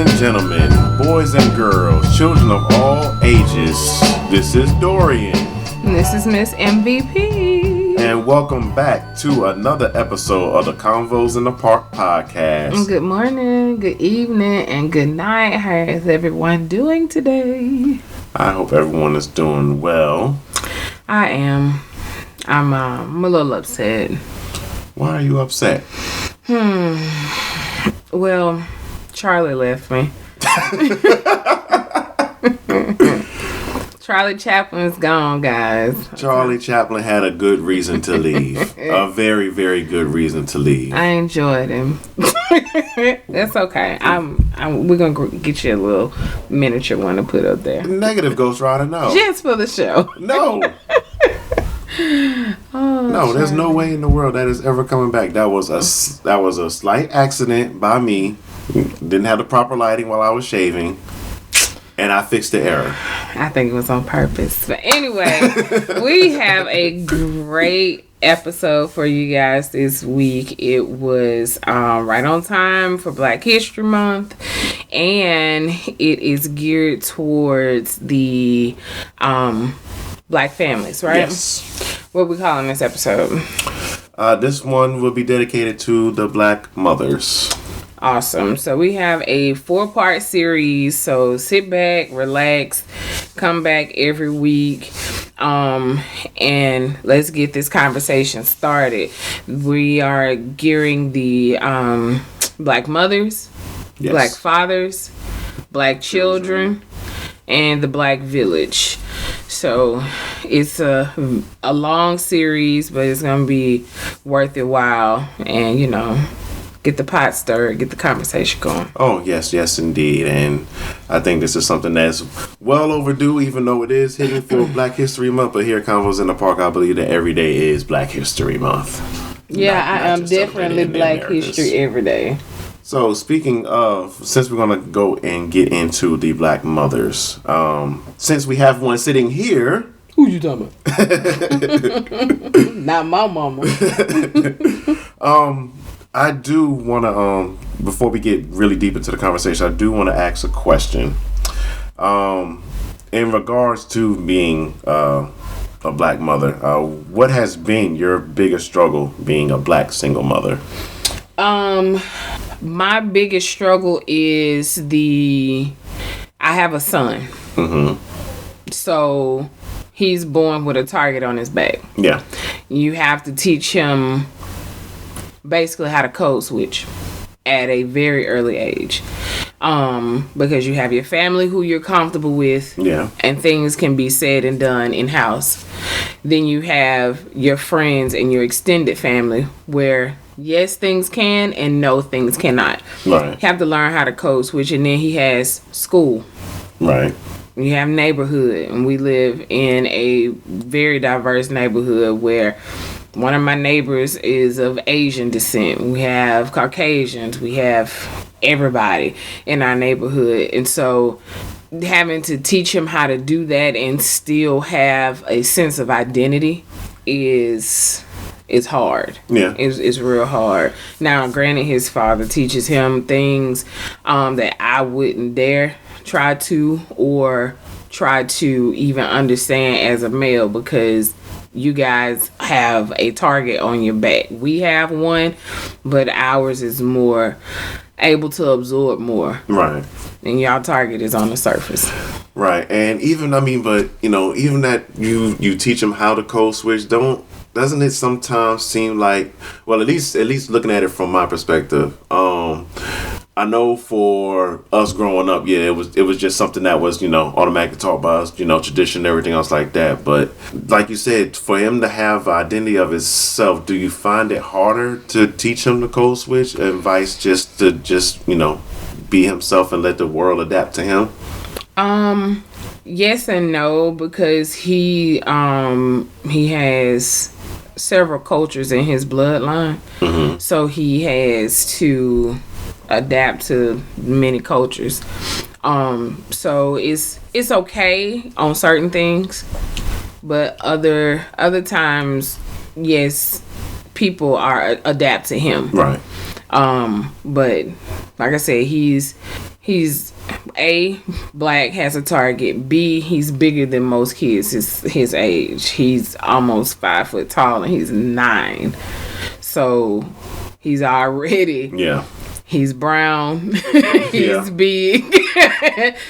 and gentlemen, boys and girls, children of all ages, this is Dorian. And this is Miss MVP. And welcome back to another episode of the Convos in the Park podcast. Good morning, good evening, and good night. How is everyone doing today? I hope everyone is doing well. I am. I'm a little upset. Why are you upset? Well, Charlie left me. Charlie Chaplin's gone, guys. Charlie Chaplin had a good reason to leave. A very, very good reason to leave. I enjoyed him. That's okay. We're gonna get you a little miniature one to put up there. Negative Ghost Rider, no. Just for the show. No. No, there's no way in the world that is ever coming back. That was a slight accident by me. Didn't have the proper lighting while I was shaving, and I fixed the error. I think it was on purpose. But anyway, we have a great episode for you guys this week. It was right on time for Black History Month, and it is geared towards the Black families, right? Yes. What are we calling this episode? This one will be dedicated to the Black mothers. Awesome. So we have a 4-part series. So sit back, relax, come back every week, and let's get this conversation started. We are gearing the Black mothers, Yes. Black fathers, Black children, and the Black village. So it's a long series, but it's going to be worth it while. And, get the pot stirred, get the conversation going. Oh, yes, indeed. And I think this is something that's well overdue, even though it is hitting for Black History Month. But here at Convos in the Park, I believe that every day is Black History Month. Yeah, I am definitely Black History every day. So speaking of, since we're going to go and get into the Black mothers, since we have one sitting here. Who you talking about? Not my mama. I do want to, before we get really deep into the conversation, I do want to ask a question. In regards to being a Black mother, what has been your biggest struggle being a Black single mother? My biggest struggle is I have a son. Mm-hmm. So he's born with a target on his back. Yeah. You have to teach him basically how to code switch at a very early age. Because you have your family who you're comfortable with. Yeah. And things can be said and done in house. Then you have your friends and your extended family where yes, things can, and no, things cannot. Right. You have to learn how to code switch, and then he has school. Right. You have neighborhood, and we live in a very diverse neighborhood where one of my neighbors is of Asian descent. We have Caucasians. We have everybody in our neighborhood. And so having to teach him how to do that and still have a sense of identity is hard. Yeah. It's real hard. Now, granted, his father teaches him things that I wouldn't dare try to even understand as a male, because you guys have a target on your back. We have one, but ours is more able to absorb more. Right. And y'all target is on the surface. Right. And even even that you teach them how to code switch, doesn't it sometimes seem like, well, at least looking at it from my perspective, I know for us growing up, yeah, it was just something that was, automatically taught by us, tradition and everything else like that. But like you said, for him to have identity of himself, do you find it harder to teach him the code switch and vice just to be himself and let the world adapt to him? Yes and no, because he has several cultures in his bloodline. Mm-hmm. So he has to adapt to many cultures. So it's okay on certain things, but other times, yes, people are adapt to him. Right. But like I said, he's he's A, black, has a target. B, he's bigger than most kids his age. He's almost 5 foot tall and he's 9. So he's already he's brown. He's big.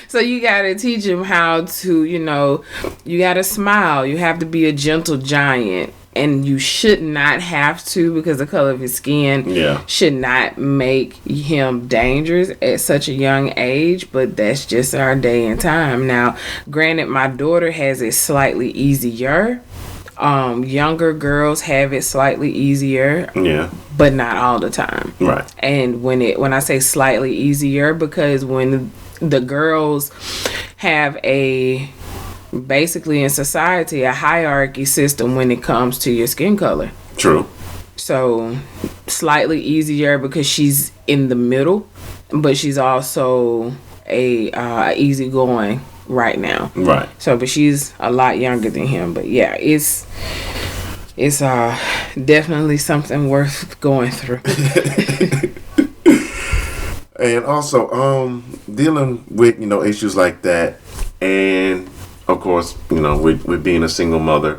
So you gotta teach him how to, you gotta smile. You have to be a gentle giant. And you should not have to, because the color of his skin should not make him dangerous at such a young age. But that's just our day and time. Now, granted, my daughter has it slightly easier. Younger girls have it slightly easier. But not all the time. Right. And when I say slightly easier, because when the girls have basically in society a hierarchy system when it comes to your skin color. True. So slightly easier because she's in the middle, but she's also a easygoing right now. Right. So, but she's a lot younger than him. But yeah, it's definitely something worth going through. And also, dealing with issues like that, and of course, with being a single mother,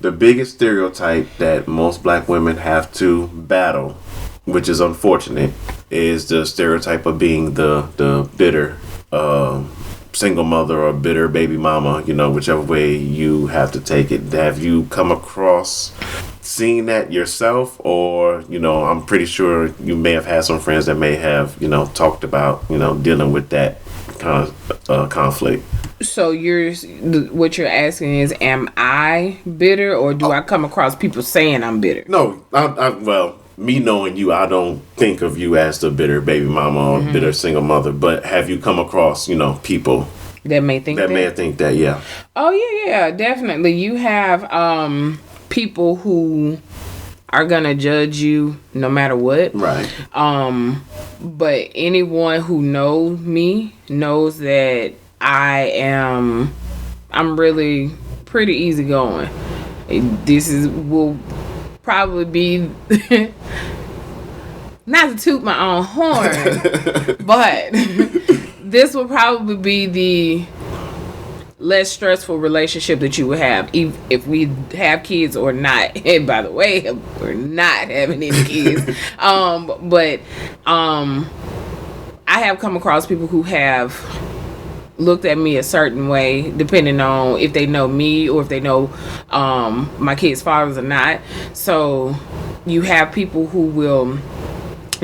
the biggest stereotype that most black women have to battle, which is unfortunate, is the stereotype of being the bitter single mother or bitter baby mama, whichever way you have to take it. Have you come across seeing that yourself? Or, I'm pretty sure you may have had some friends that may have, talked about, dealing with that kind of conflict. So what you're asking is, am I bitter, or do I come across people saying I'm bitter? No, well, me knowing you, I don't think of you as the bitter baby mama or bitter single mother. But have you come across, people that may think that? May think that, yeah. Oh yeah, definitely. You have people who are gonna judge you no matter what. Right. But anyone who knows me knows that I'm really pretty easygoing. Will probably be not to toot my own horn, but this will probably be the less stressful relationship that you would have if we have kids or not. And by the way, we're not having any kids. But I have come across people who have looked at me a certain way, depending on if they know me or if they know my kids' fathers or not. So you have people who will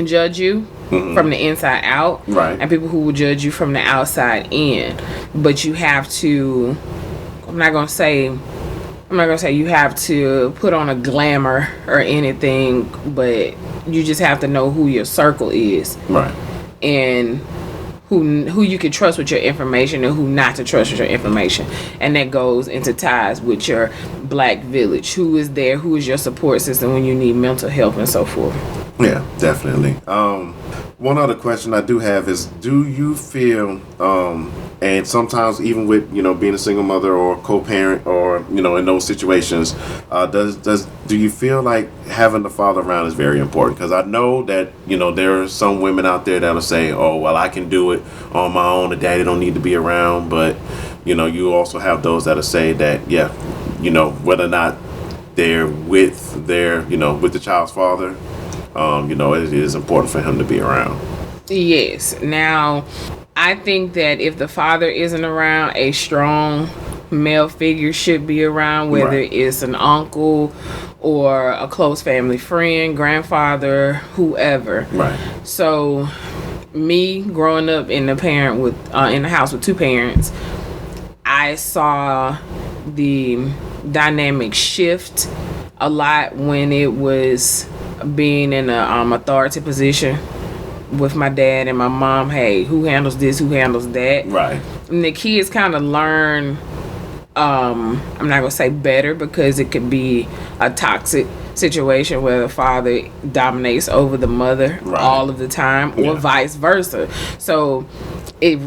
judge you from the inside out, right, and people who will judge you from the outside in. But you have to, I'm not gonna say you have to put on a glamour or anything, but you just have to know who your circle is, right, and who you can trust with your information and who not to trust with your information. And that goes into ties with your black village. Who is there? Who is your support system when you need mental health and so forth? Yeah, definitely. One other question I do have is, do you feel, and sometimes even with, being a single mother or co-parent or, in those situations, do you feel like having a father around is very important? Because I know that, there are some women out there that'll say, oh, well, I can do it on my own. The daddy don't need to be around. But, you also have those that'll say that, yeah, whether or not they're with with the child's father, it is important for him to be around. Yes. Now, I think that if the father isn't around, a strong male figure should be around, whether right, it's an uncle or a close family friend, grandfather, whoever. Right. So, me growing up in the house with two parents, I saw the dynamic shift a lot when it was being in a authority position with my dad and my mom. Hey, who handles this, who handles that? Right. And the kids kind of learn, I'm not gonna say better, because it could be a toxic situation where the father dominates over the mother right, all of the time, or vice versa. So it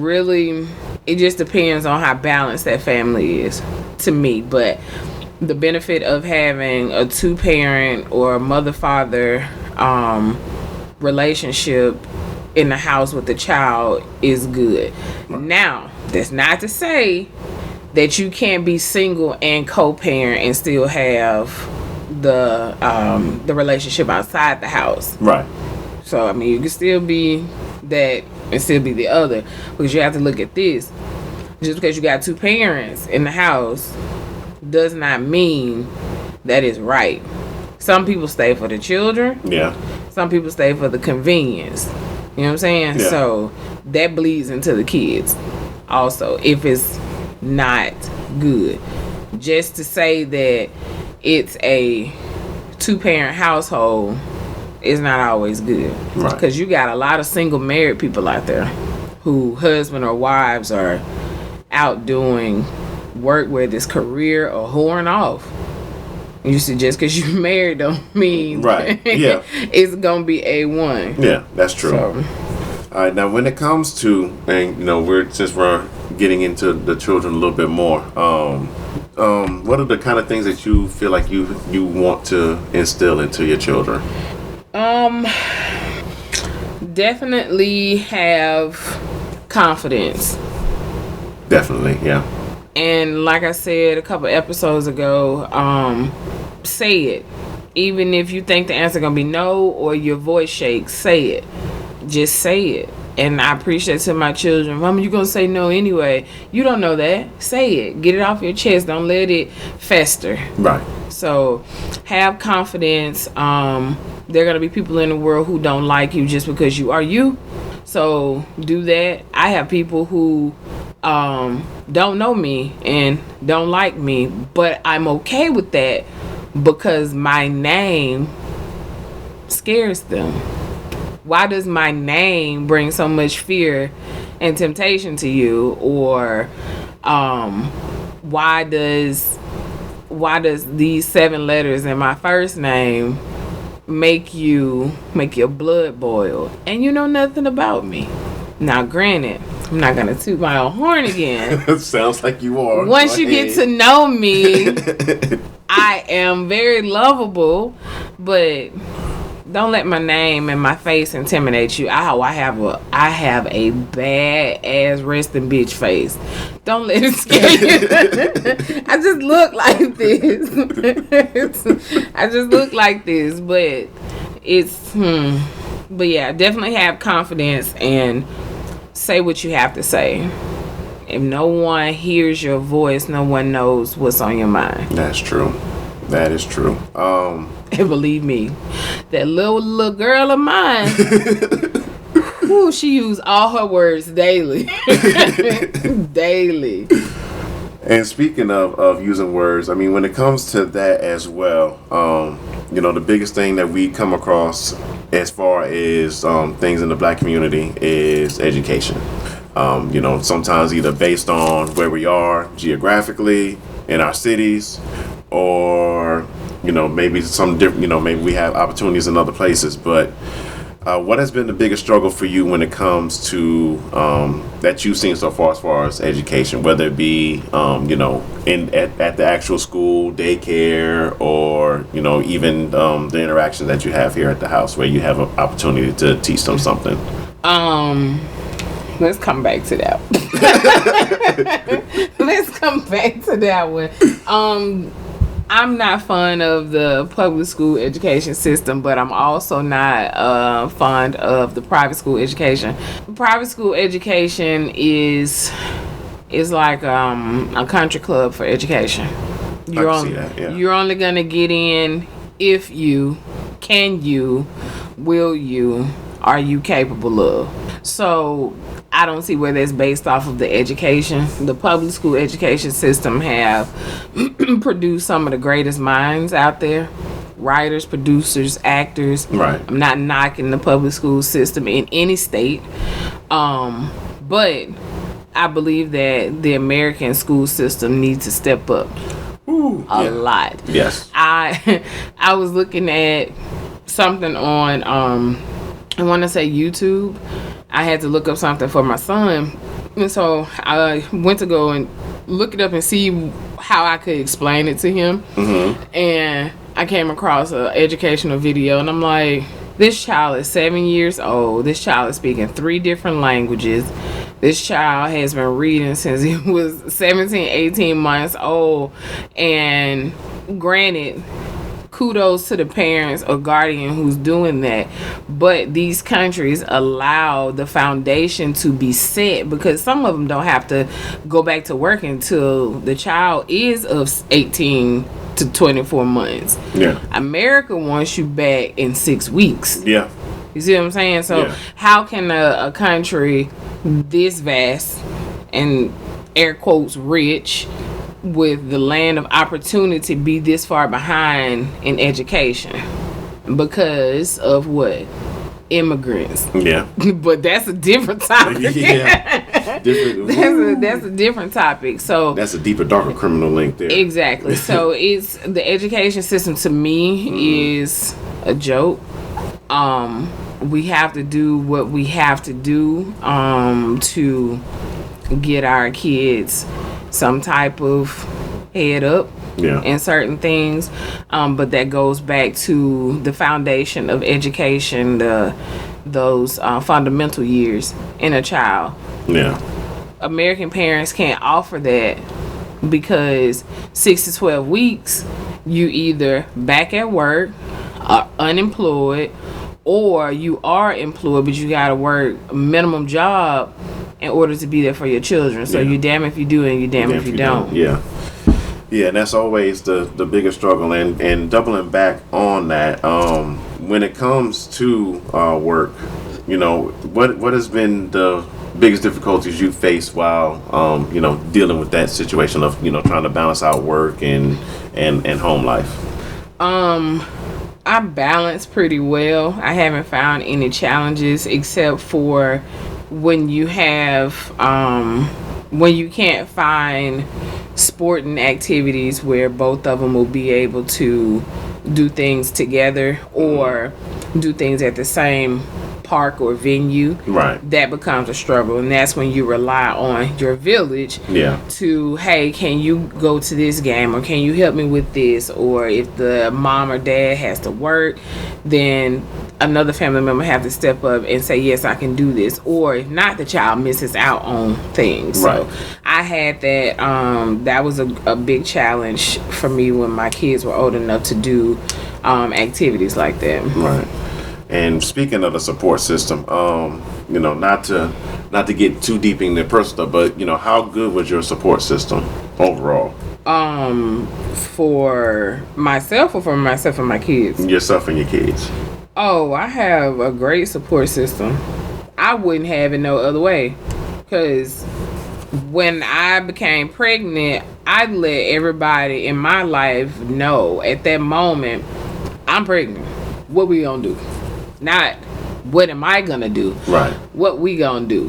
just depends on how balanced that family is, to me. But the benefit of having a two-parent or a mother-father relationship in the house with the child is good. Now, that's not to say that you can't be single and co-parent and still have the relationship outside the house. Right. So I mean, you can still be that and still be the other, because you have to look at this. Just because you got two parents in the house does not mean that it's right. Some people stay for the children. Yeah. Some people stay for the convenience. You know what I'm saying? Yeah. So that bleeds into the kids also, if it's not good. Just to say that it's a two-parent household is not always good. Right. Because you got a lot of single married people out there who husband or wives are out doing work, whether it's career or whoring off. You see, just because you married don't mean right. Yeah. it's gonna be A1. Yeah, that's true. So, all right, now when it comes to, and we're getting into the children a little bit more, what are the kind of things that you feel like you want to instill into your children? Definitely have confidence. Definitely, yeah. And like I said a couple episodes ago, say it. Even if you think the answer gonna be no or your voice shakes, say it. Just say it. And I appreciate to my children, Mama, you gonna say no anyway. You don't know that. Say it. Get it off your chest. Don't let it fester. Right. So have confidence. There are gonna be people in the world who don't like you just because you are you. So do that. I have people who don't know me and don't like me, but I'm okay with that because my name scares them. Why does my name bring so much fear and temptation to you? Or why does these 7 letters in my first name make your blood boil and you know nothing about me? Now granted, I'm not gonna toot my own horn again. Sounds like you are. Once you get to know me, I am very lovable, but don't let my name and my face intimidate you. I have a bad ass resting bitch face. Don't let it scare you. I just look like this. I just look like this, but it's But yeah, definitely have confidence and say what you have to say. If no one hears your voice, no one knows what's on your mind. That's true. That is true. And believe me, that little girl of mine, whew, she used all her words daily. Daily. And speaking of using words, I mean, when it comes to that as well, the biggest thing that we come across as far as things in the Black community is education. Sometimes either based on where we are geographically in our cities, or maybe some different, maybe we have opportunities in other places. But what has been the biggest struggle for you when it comes to that you've seen so far as education, whether it be at the actual school, daycare, or even the interaction that you have here at the house where you have an opportunity to teach them something? Let's come back to that. Let's come back to that one. I'm not fond of the public school education system, but I'm also not fond of the private school education. Private school education is like a country club for education. You're only gonna get in if you can, you will, you are you capable of. So I don't see where that's based off of the education. The public school education system have produced some of the greatest minds out there. Writers, producers, actors. Right. I'm not knocking the public school system in any state. But I believe that the American school system needs to step up a lot. Yes. I was looking at something on I want to say YouTube. I had to look up something for my son, and so I went to go and look it up and see how I could explain it to him. Mm-hmm. And I came across an educational video, and I'm like, This child is 7 years old. This child is speaking 3 different languages. This child has been reading since he was 17, 18 months old. And granted, kudos to the parents or guardian who's doing that. But these countries allow the foundation to be set, because some of them don't have to go back to work until the child is of 18 to 24 months. Yeah. America wants you back in 6 weeks. Yeah. You see what I'm saying? So Yeah. how can a country this vast and air quotes rich with the land of opportunity be this far behind in education? Because of what? Immigrants. Yeah. But that's a different topic. Yeah. Different. That's a different topic. So That's a deeper, darker criminal link there. exactly. So it's the education system to me is a joke. We have to do what we have to do to get our kids some type of head up Yeah. in certain things, but that goes back to the foundation of education, those fundamental years in a child. Yeah. American parents can't offer that because 6 to 12 weeks you either back at work, unemployed, or you are employed but you gotta work a minimum job in order to be there for your children. So Yeah. you damn if you do and you damn if you don't. Yeah. Yeah, and that's always the biggest struggle. And doubling back on that, when it comes to work, what has been the biggest difficulties you faced while dealing with that situation of trying to balance out work and home life? I balance pretty well. I haven't found any challenges except for when you have when you can't find sporting activities where both of them will be able to do things together or do things at the same park or venue. Right. That becomes a struggle, and that's when you rely on your village Yeah. to, hey, can you go to this game, or can you help me with this? Or if the mom or dad has to work, then another family member have to step up and say, yes, I can do this. Or if not, the child misses out on things. Right. So I had that. That was a big challenge for me when my kids were old enough to do activities like that. Right. And speaking of the support system, not to get too deep in the personal, but how good was your support system overall? For myself or for myself and my kids? Yourself and your kids. Oh, I have a great support system. I wouldn't have it no other way. Because when I became pregnant, I let everybody in my life know at that moment, I'm pregnant. What we gonna do? Not what am I gonna do? Right. What we gonna do?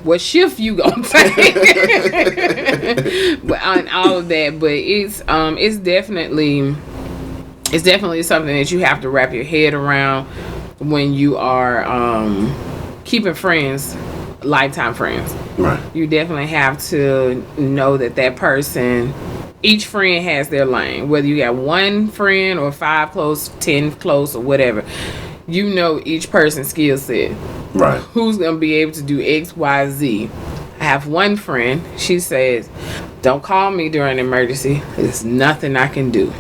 What shift you gonna take? But on all of that, but it's definitely something that you have to wrap your head around when you are keeping friends, lifetime friends. Right. You definitely have to know that person, each friend has their lane. Whether you got one friend or 5 close, 10 close, or whatever, you know each person's skill set. Right. Who's gonna be able to do X, Y, Z? I have one friend. She says, "Don't call me during an emergency. There's nothing I can do.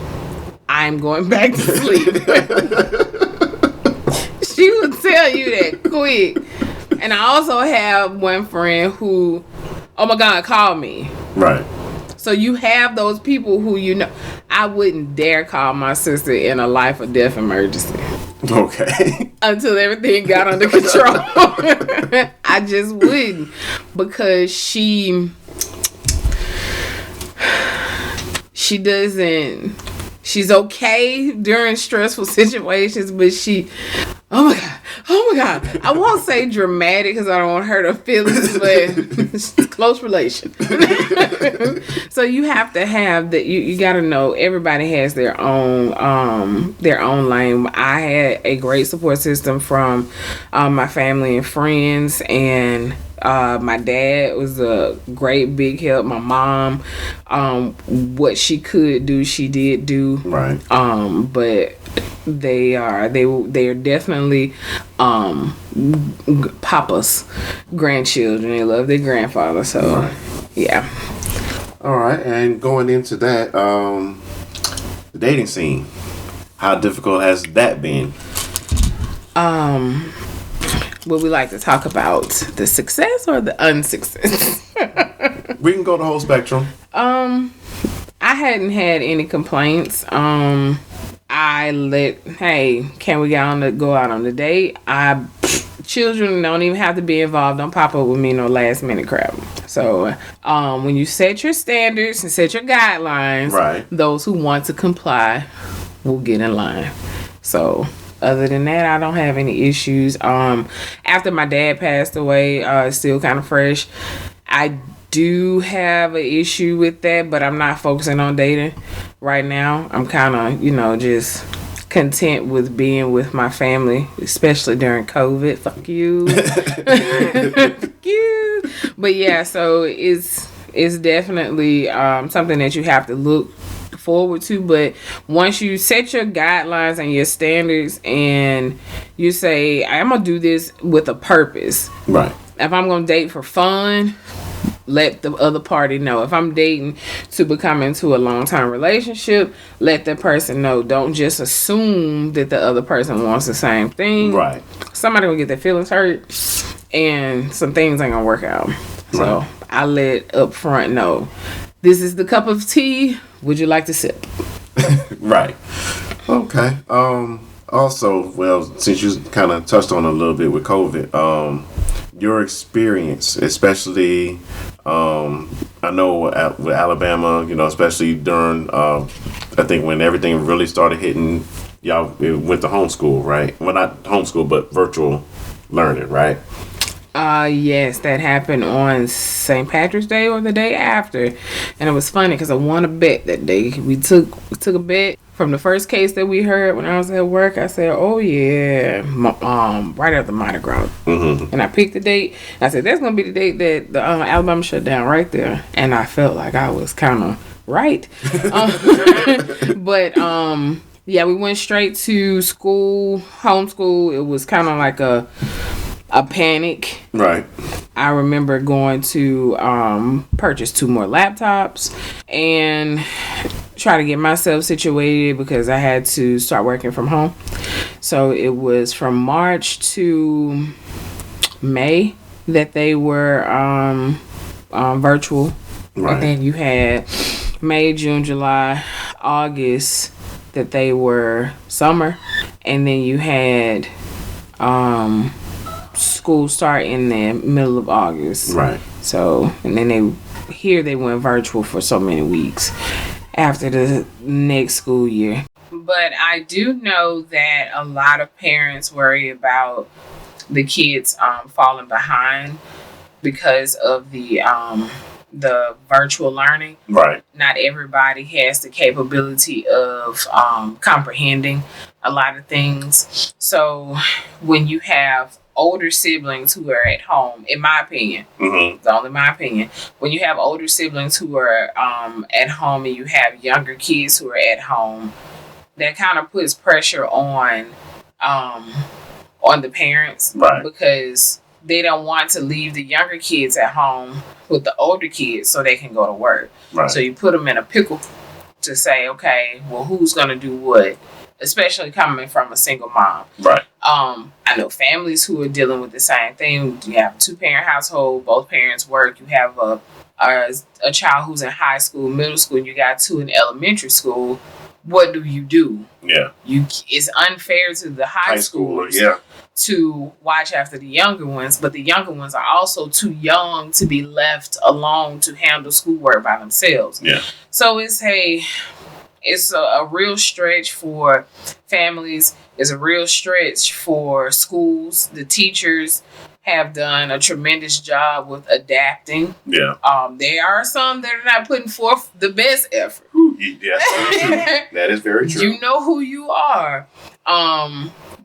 I'm going back to sleep." She will tell you that quick. And I also have one friend who, oh my God, call me. Right. So you have those people who I wouldn't dare call my sister in a life or death emergency. Okay. Until everything got under control. I just wouldn't, because she's okay during stressful situations, but oh my god, I won't say dramatic because I don't want to hurt her feelings, but it's close relation. So you have to have that. You got to know everybody has their own lane. I had a great support system from my family and friends, and My dad was a great big help. My mom, what she could do, she did do. Right. But they are definitely Papa's grandchildren. They love their grandfather. So Right. yeah. All right, and going into that, the dating scene, how difficult has that been? Would we like to talk about the success or the unsuccess? We can go the whole spectrum. I hadn't had any complaints. Hey, can we go out on the date? Children don't even have to be involved. Don't pop up with me no last minute crap. So, when you set your standards and set your guidelines, Right. those who want to comply will get in line. So, other than that, I don't have any issues. After my dad passed away, it's still kind of fresh. I do have an issue with that, but I'm not focusing on dating right now. I'm kind of, just content with being with my family, especially during COVID. Fuck you. Fuck you. But yeah, so it's definitely something that you have to look forward to. But once you set your guidelines and your standards and you say, I'm gonna do this with a purpose. Right. If I'm gonna date for fun, let the other party know. If I'm dating to become into a long-term relationship, let the person know. Don't just assume that the other person wants the same thing. Right. Somebody will get their feelings hurt and some things ain't gonna work out. So Right. I let up front know, this is the cup of tea. Would you like to sip? Right. Okay. Also, well, since you kind of touched on it a little bit with COVID, your experience, especially, I know with Alabama, especially during, I think when everything really started hitting, y'all went to homeschool, right? Well, not homeschool, but virtual learning, right? Yes, that happened on St. Patrick's Day or the day after, and it was funny because I won a bet that day. We took a bet from the first case that we heard when I was at work. I said, "Oh yeah," right after Mardi Gras, and I picked the date. I said, "That's gonna be the date that the Alabama shut down right there," and I felt like I was kind of right, but yeah, we went straight to school, homeschool. It was kind of like a panic. Right. I remember going to purchase 2 more laptops and try to get myself situated because I had to start working from home. So it was from March to May that they were virtual. Right. And then you had May, June, July, August that they were summer. And then you had school start in the middle of August. Right. So, and then they went virtual for so many weeks after the next school year. But I do know that a lot of parents worry about the kids falling behind because of the virtual learning. Right. Not everybody has the capability of comprehending a lot of things. So when you have older siblings who are at home, in my opinion, it's only my opinion, when you have older siblings who are at home and you have younger kids who are at home, that kind of puts pressure on the parents. Right. Because they don't want to leave the younger kids at home with the older kids so they can go to work. Right. So you put them in a pickle to say, okay, well, who's going to do what? Especially coming from a single mom. Right. I know families who are dealing with the same thing. You have a 2-parent household, both parents work. You have a child who's in high school, middle school, and you got 2 in elementary school. What do you do? Yeah. It's unfair to the high schoolers. Yeah. To watch after the younger ones, but the younger ones are also too young to be left alone to handle schoolwork by themselves. Yeah. So it's a real stretch for families. It's a real stretch for schools. The teachers have done a tremendous job with adapting. Yeah. There are some that are not putting forth the best effort. Yes, that is very true. You know who you are.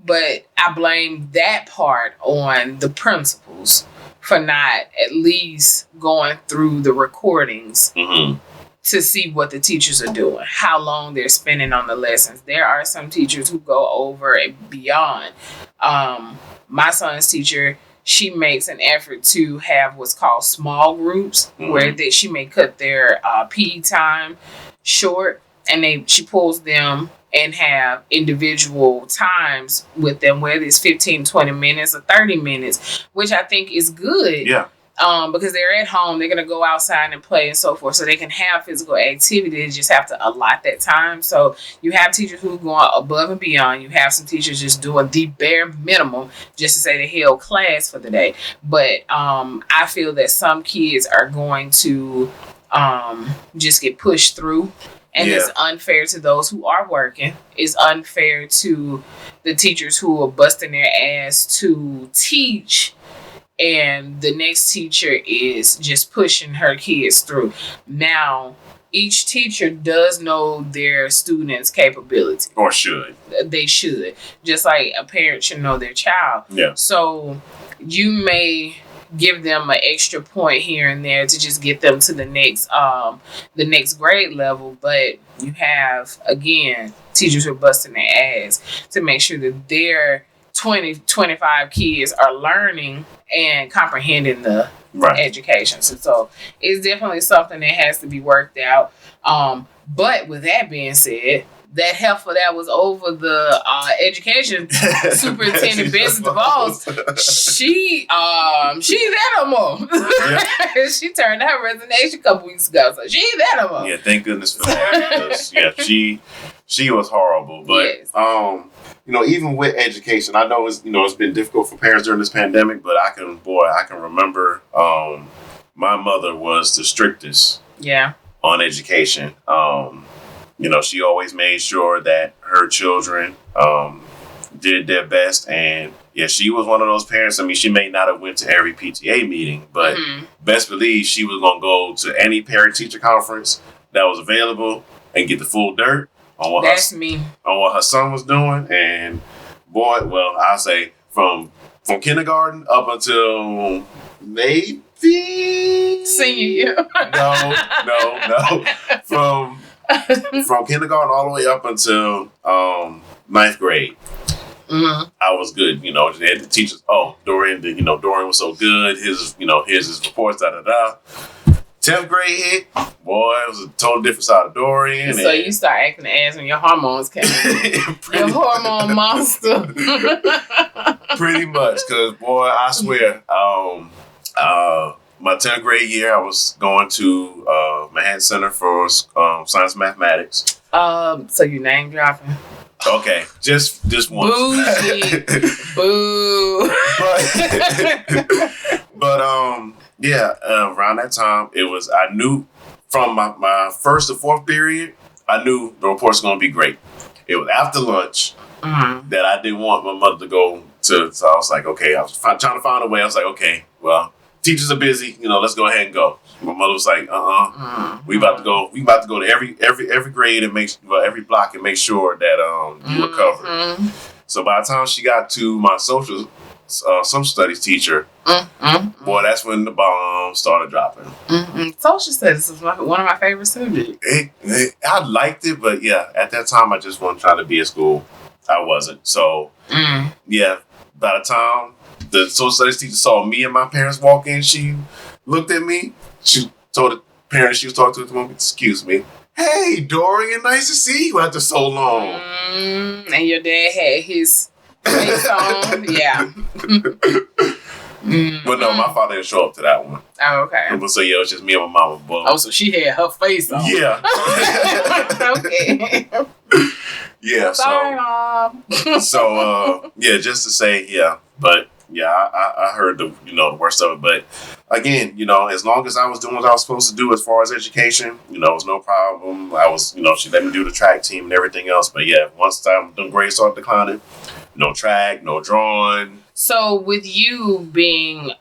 But I blame that part on the principals for not at least going through the recordings to see what the teachers are doing, how long they're spending on the lessons. There are some teachers who go over and beyond. My son's teacher, she makes an effort to have what's called small groups where she may cut their PE time short, and she pulls them and have individual times with them, whether it's 15, 20 minutes or 30 minutes, which I think is good. Yeah. Because they're at home, they're going to go outside and play and so forth, so they can have physical activity. They just have to allot that time. So you have teachers who are going above and beyond. You have some teachers just doing the bare minimum just to say they held class for the day. But I feel that some kids are going to just get pushed through. And it's unfair to those who are working. It's unfair to the teachers who are busting their ass to teach, and the next teacher is just pushing her kids through. Now, each teacher does know their students' capability. Or should. They should. Just like a parent should know their child. Yeah. So you may give them an extra point here and there to just get them to the next grade level, but you have, again, teachers who are busting their ass to make sure that their 20, 25 kids are learning and comprehending the education. So it's definitely something that has to be worked out. But with that being said, that heifer that was over the education superintendent Benson DeVos, she's there no more. Yeah. She turned her resignation a couple weeks ago, so she's there no more. Yeah, thank goodness for that. She was horrible. But even with education, I know it's been difficult for parents during this pandemic, but I can remember my mother was the strictest on education. She always made sure that her children did their best. And she was one of those parents. I mean, she may not have went to every PTA meeting, but best believe she was going to go to any parent-teacher conference that was available and get the full dirt on what her son was doing. And boy, well, I'll say from kindergarten up until maybe senior year. No. From kindergarten all the way up until 9th grade, I was good. They had the teachers. Oh, Dorian was so good. Here's his reports. 10th grade hit. Boy, it was a total different side of Dorian. So you start acting the ass when your hormones came. Your hormone monster. Pretty much, because boy, I swear, my 10th grade year, I was going to Manhattan Center for Science and Mathematics. So you name dropping? Okay, just once. Bougie. Boo. But around that time, I knew from my first to fourth period, I knew the report's going to be great. It was after lunch that I didn't want my mother to go to, so I was like, okay, I was trying to find a way. I was like, okay, well, teachers are busy, let's go ahead and go. My mother was like, we about to go to every grade and every block and make sure that you were covered. So by the time she got to my social studies teacher, boy, that's when the bomb started dropping. Social studies is one of my favorite subjects. I liked it, but at that time I just wasn't trying to be at school. I wasn't. So by the time the social studies teacher saw me and my parents walk in, she looked at me. She told the parent she was talking to at the moment, "Excuse me. Hey, Dorian, nice to see you after so long." And your dad had his face on. Yeah. But no, my father didn't show up to that one. Oh, okay. So it was just me and my mama. But, so she had her face on. Yeah. Okay. Yeah. Sorry, Mom. Just to say, but. Yeah, I heard the worst of it, but again, as long as I was doing what I was supposed to do as far as education, it was no problem. I was, she let me do the track team and everything else. But once the grades started declining, no track, no drawing. So with you being,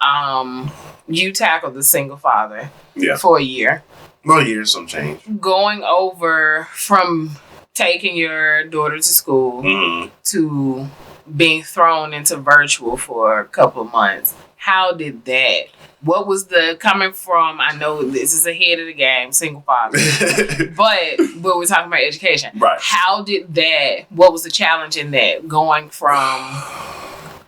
you tackled the single father for a year. Well, a year, some change. Going over from taking your daughter to school to being thrown into virtual for a couple of months. How did that? What was the coming from? I know this is ahead of the game, single father, but we're talking about education. Right. How did that? What was the challenge in that? Going from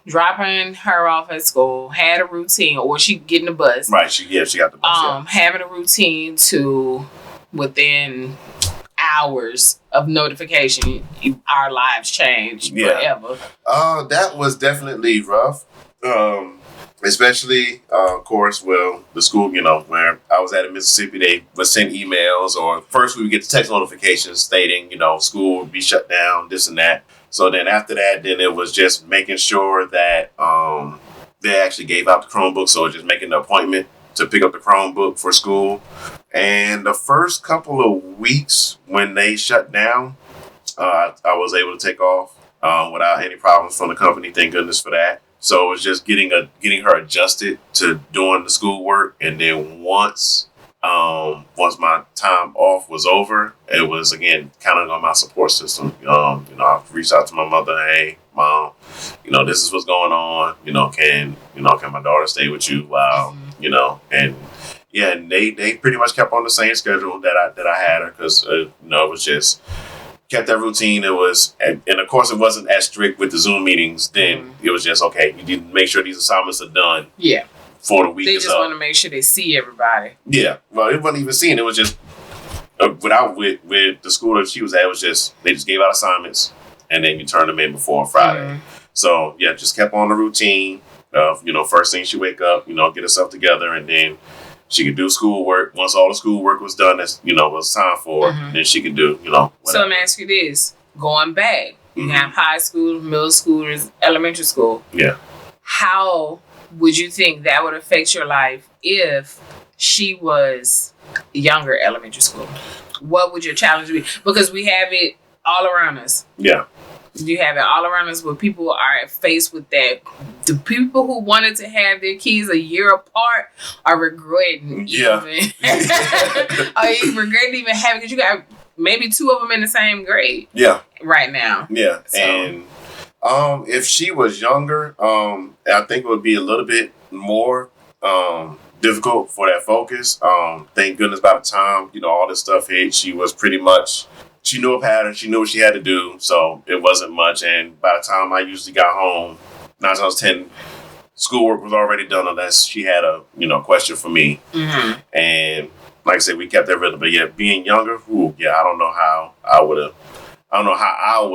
dropping her off at school, had a routine, or she getting the bus. Right. She got the bus. Having a routine to within hours of notification, our lives changed forever. That was definitely rough. Especially, of course, the school, where I was at in Mississippi, they would send emails, or first we would get the text notifications stating, school would be shut down, this and that. So then after that, then it was just making sure that they actually gave out the Chromebook. So just making the appointment to pick up the Chromebook for school. And the first couple of weeks when they shut down, I was able to take off without any problems from the company. Thank goodness for that. So it was just getting her adjusted to doing the schoolwork, and then once my time off was over, it was again counting on my support system. I reached out to my mother. Hey, Mom, this is what's going on. Can my daughter stay with you while and yeah, and they pretty much kept on the same schedule that I had her, because it was just. Kept that routine. It was, and of course, it wasn't as strict with the Zoom meetings. Then it was just okay. You need to make sure these assignments are done. Yeah. For the week. They just want to make sure they see everybody. Yeah. Well, it wasn't even seeing. It was just with the school that she was at. It was just they just gave out assignments, and then you turn them in before Friday. Mm-hmm. So yeah, just kept on the routine of first thing she wake up, get herself together, and then. She could do schoolwork. Once all the schoolwork was done, that's was time for her, then she could do whatever. So let me ask you this: going back, you have high school, middle school, elementary school. Yeah. How would you think that would affect your life if she was younger elementary school? What would your challenge be? Because we have it all around us. Yeah. You have it all around us where people are faced with that. The people who wanted to have their kids a year apart are regretting regretting even having, because you got maybe two of them in the same grade. Yeah. Right now. Yeah. So. And if she was younger, I think it would be a little bit more difficult for that focus. Thank goodness by the time, all this stuff hit, she was pretty much... She knew a pattern. She knew what she had to do, so it wasn't much. And by the time I usually got home, 9 times 10, schoolwork was already done unless she had a question for me. Mm-hmm. And like I said, we kept that rhythm. But yeah, being younger, I don't know how I would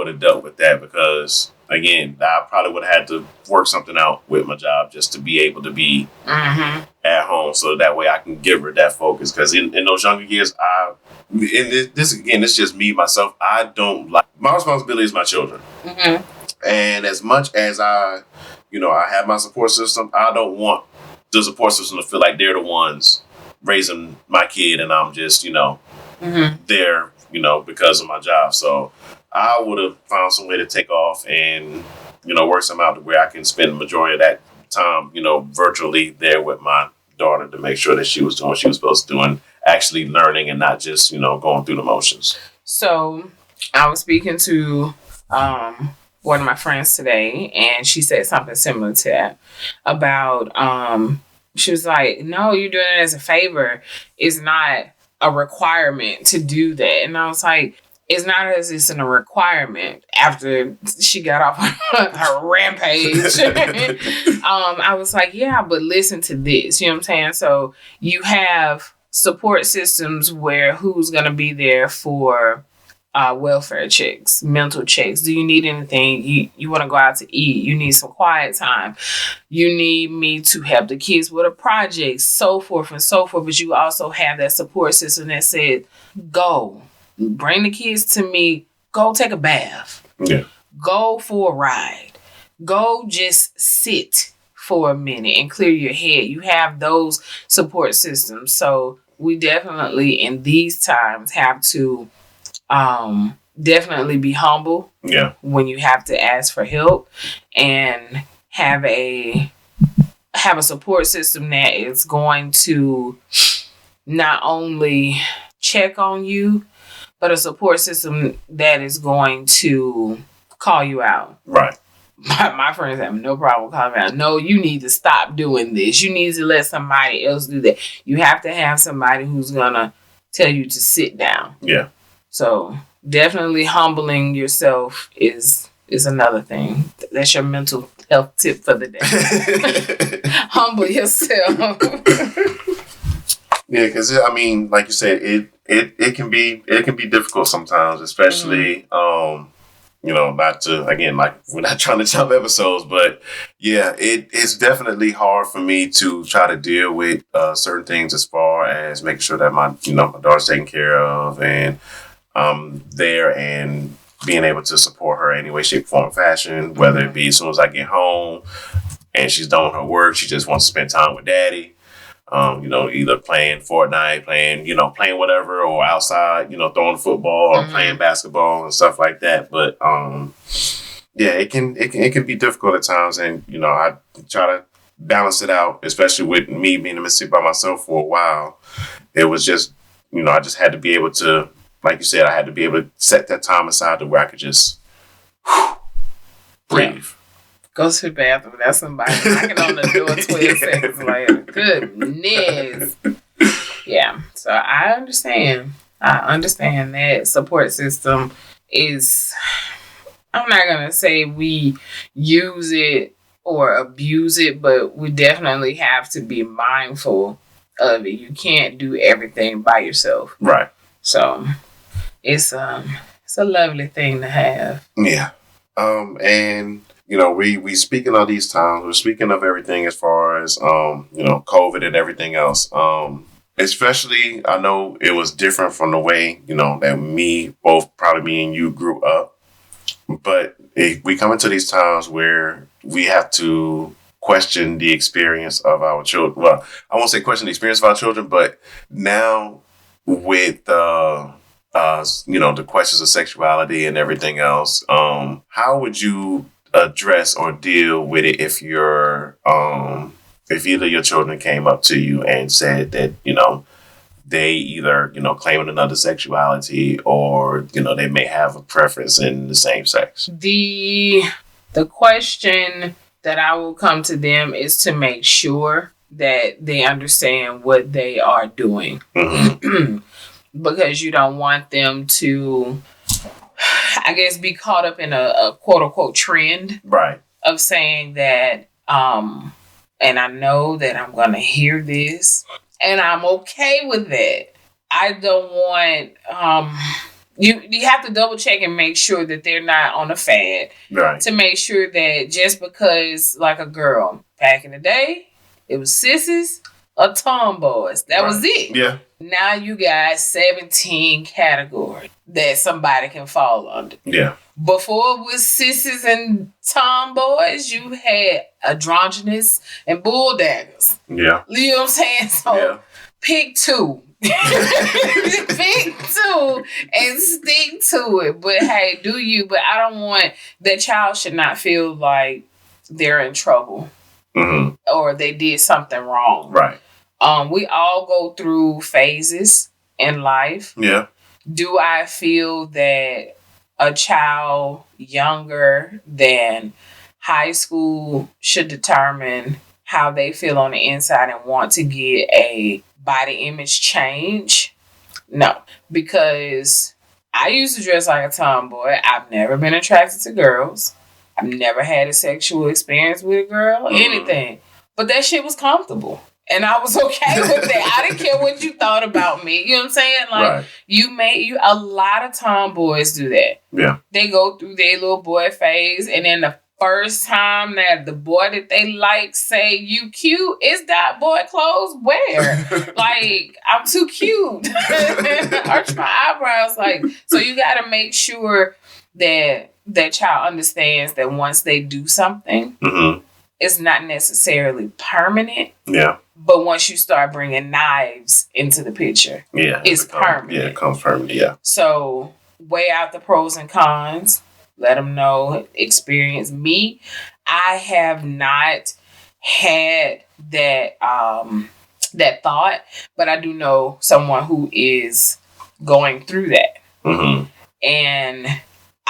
have dealt with that, because again, I probably would have had to work something out with my job just to be able to be at home, so that way I can give her that focus. Because in those younger years, it's just me, myself. I don't like, my responsibility is my children. Mm-hmm. And as much as I have my support system, I don't want the support system to feel like they're the ones raising my kid and I'm just, there, because of my job. So I would have found some way to take off and, work some out to where I can spend the majority of that time, virtually there with my daughter to make sure that she was doing what she was supposed to do and actually learning and not just, going through the motions. So I was speaking to one of my friends today, and she said something similar to that about, she was like, no, you're doing it as a favor. It's not a requirement to do that. And I was like, it's not as it's a requirement. After she got off her rampage, I was like, yeah, but listen to this. You know what I'm saying? So you have support systems where who's going to be there for welfare checks, mental checks. Do you need anything? You want to go out to eat. You need some quiet time. You need me to help the kids with a project, so forth and so forth. But you also have that support system that said, go. Bring the kids to me. Go take a bath. Yeah. Go for a ride. Go just sit for a minute and clear your head. You have those support systems. So we definitely in these times have to definitely be humble. Yeah. When you have to ask for help, and have a support system that is going to not only check on you, but a support system that is going to call you out. Right. My friends have no problem calling out. No, you need to stop doing this. You need to let somebody else do that. You have to have somebody who's gonna tell you to sit down. Yeah. So definitely humbling yourself is another thing. That's your mental health tip for the day. Humble yourself. Yeah, because I mean, like you said, it can be difficult sometimes, especially not to, again, like, we're not trying to jump episodes, but yeah, it's definitely hard for me to try to deal with certain things as far as making sure that my daughter's taken care of and I'm there and being able to support her any way, shape, form, fashion, whether it be as soon as I get home and she's done with her work, she just wants to spend time with daddy. Either playing Fortnite, playing whatever, or outside, throwing the football or playing basketball and stuff like that. But yeah, it can be difficult at times, and I try to balance it out, especially with me being in Mississippi by myself for a while. It was just, I just had to be able to, like you said, I had to be able to set that time aside to where I could just breathe. Yeah. Go to the bathroom. That's somebody knocking on the door 12 seconds later. Goodness. Yeah. So I understand. That support system is, I'm not going to say we use it or abuse it, but we definitely have to be mindful of it. You can't do everything by yourself. Right. So it's a lovely thing to have. Yeah. And we speaking of these times, we're speaking of everything as far as, COVID and everything else. Especially, I know it was different from the way, that probably me and you grew up. But we come into these times where we have to question the experience of our children. Well, I won't say question the experience of our children, but now with, the questions of sexuality and everything else, how would you address or deal with it if if either your children came up to you and said that they either claiming another sexuality or they may have a preference in the same sex? The question that I will come to them is to make sure that they understand what they are doing. Mm-hmm. Because you don't want them to, I guess, be caught up in a quote unquote trend, right, of saying that, and I know that I'm going to hear this and I'm okay with that. I don't want, you have to double check and make sure that they're not on a fad. Right. To make sure that just because, like, a girl back in the day, it was sissies or tomboys. That was it. Yeah. Now you got 17 categories that somebody can fall under. Yeah. Before it was sissies and tomboys, you had androgynous and bulldaggers. Yeah. You know what I'm saying? So pick two. Pick two and stick to it. But hey, do you? But I don't want, that child should not feel like they're in trouble. Mm-hmm. Or they did something wrong. Right. We all go through phases in life. Yeah. Do I feel that a child younger than high school should determine how they feel on the inside and want to get a body image change? No, because I used to dress like a tomboy. I've never been attracted to girls. I've never had a sexual experience with a girl, anything. But that shit was comfortable. And I was okay with that. I didn't care what you thought about me. You know what I'm saying? Like, right. A lot of tomboys do that. Yeah. They go through their little boy phase, and then the first time that the boy that they like say you cute, is that boy clothes where? Like, I'm too cute. Arch my eyebrows. Like, so you got to make sure that that child understands that once they do something, it's not necessarily permanent. Yeah. But once you start bringing knives into the picture, it's permanent. Yeah, it comes permanent, yeah. So weigh out the pros and cons. Let them know, experience. Me, I have not had that that thought, but I do know someone who is going through that. Mm-hmm. And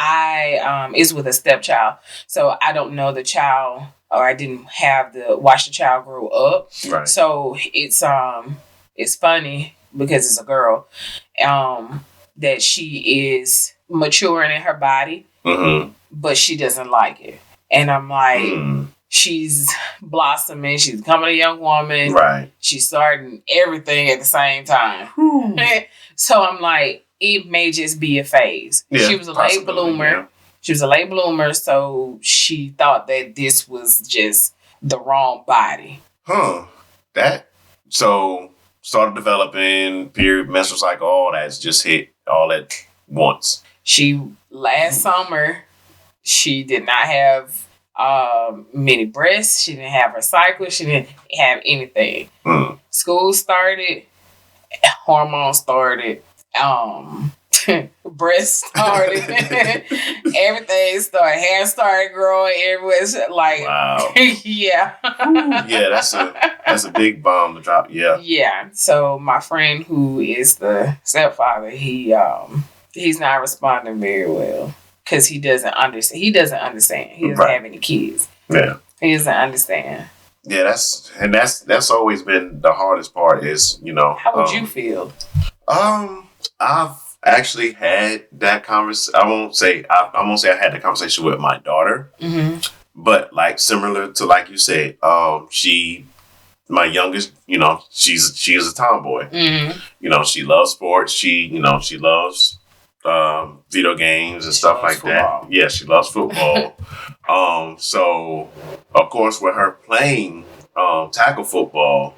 I is with a stepchild, so I don't know the child, or I didn't have the watch the child grow up. Right. So it's funny because it's a girl, that she is maturing in her body, but she doesn't like it, and I'm like, she's blossoming, she's becoming a young woman, right? She's starting everything at the same time. So I'm like, it may just be a phase. Yeah, she was a late bloomer. Yeah. She was a late bloomer, so she thought that this was just the wrong body. That so started developing, period, menstrual cycle, all that's just hit all at once. She last summer, she did not have many breasts. She didn't have her cycle. She didn't have anything. School started, hormones started, breasts started, everything started, hair started growing everywhere. Like, wow. Yeah. Yeah, that's a big bomb to drop. Yeah. Yeah. So my friend who is the stepfather, he's not responding very well because he doesn't understand. He doesn't have any kids. Yeah. He doesn't understand. Yeah, that's always been the hardest part is, How would you feel? I've actually had that conversation. I won't say I had that conversation with my daughter, but like similar to like you said, my youngest, she is a tomboy. She loves sports. She loves video games and stuff like football. That. Yeah, she loves football. So of course with her playing tackle football,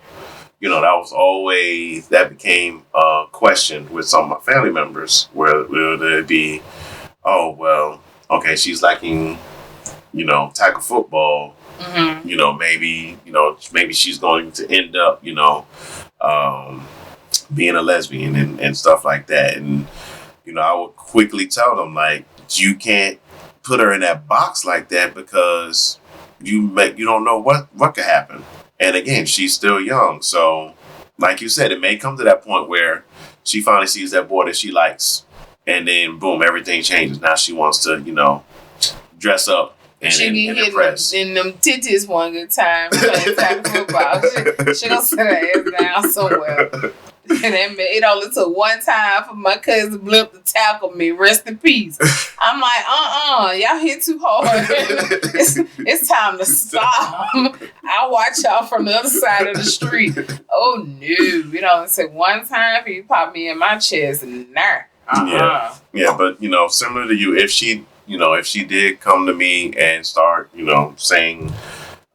that became a question with some of my family members where it'd be, oh, well, okay, she's liking, tackle football. Maybe she's going to end up, being a lesbian and stuff like that. And, I would quickly tell them, like, you can't put her in that box like that because you don't know what could happen. And again, she's still young. So, like you said, it may come to that point where she finally sees that boy that she likes. And then, boom, everything changes. Now she wants to, dress up and impress. In them titties one good time playing tackle football. She gonna sit her ass down somewhere. And it only took one time for my cousin Blimp to tackle me. Rest in peace. I'm like, y'all hit too hard. It's time to stop. I'll watch y'all from the other side of the street. Oh no. Say one time for you pop me in my chest. Nah. Yeah, but similar to you, if she did come to me and start, saying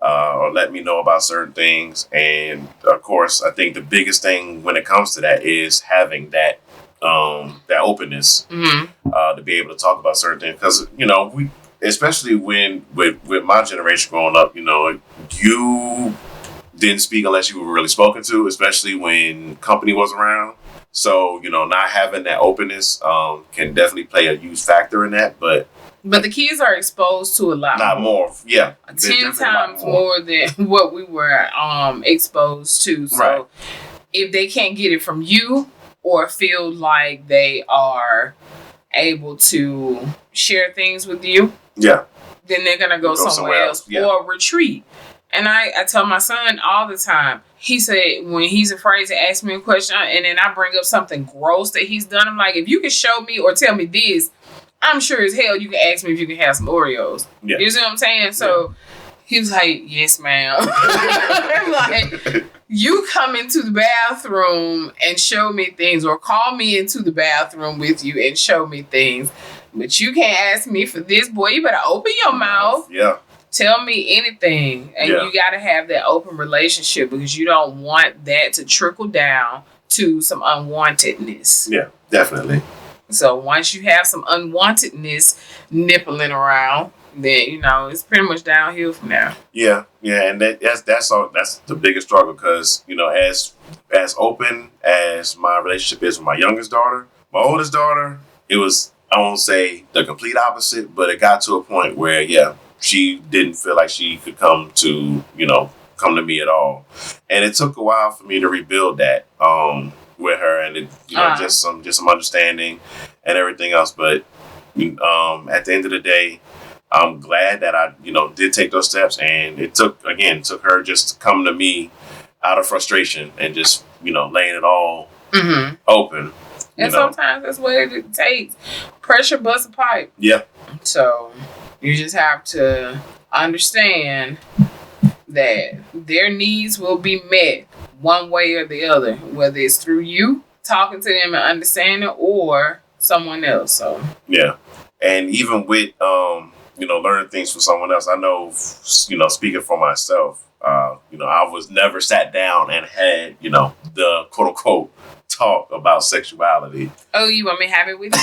or let me know about certain things. And of course, I think the biggest thing when it comes to that is having that openness to be able to talk about certain things. Because, we, especially when with my generation growing up, you didn't speak unless you were really spoken to, especially when company was around. So, not having that openness can definitely play a huge factor in that. But the kids are exposed to a lot more. Yeah. 10 times more than what we were exposed to. So if they can't get it from you or feel like they are able to share things with you, then they're going to go somewhere else or retreat. And I tell my son all the time, he said when he's afraid to ask me a question and then I bring up something gross that he's done, I'm like, if you can show me or tell me this, I'm sure as hell you can ask me if you can have some Oreos. Yeah. You see what I'm saying? So he was like, yes, ma'am. I'm like, you come into the bathroom and show me things or call me into the bathroom with you and show me things. But you can't ask me for this, boy. You better open your mouth. Yeah. Tell me anything. And you got to have that open relationship because you don't want that to trickle down to some unwantedness. Yeah, definitely. So once you have some unwantedness nippling around, then it's pretty much downhill from there. Yeah, and that's the biggest struggle because as open as my relationship is with my youngest daughter, my oldest daughter, it was, I won't say the complete opposite, but it got to a point where she didn't feel like she could come to me at all, and it took a while for me to rebuild that. With her and just some understanding and everything else, but At the end of the day, I'm glad that I, did take those steps, and it took her just coming to me out of frustration and just, laying it all open. And sometimes that's what it takes. Pressure busts a pipe. Yeah. So you just have to understand that their needs will be met one way or the other, whether it's through you talking to them and understanding or someone else. So yeah. And even with learning things from someone else, I know, speaking for myself, I was never sat down and had, the quote unquote talk about sexuality. Oh, you want me to have it with you?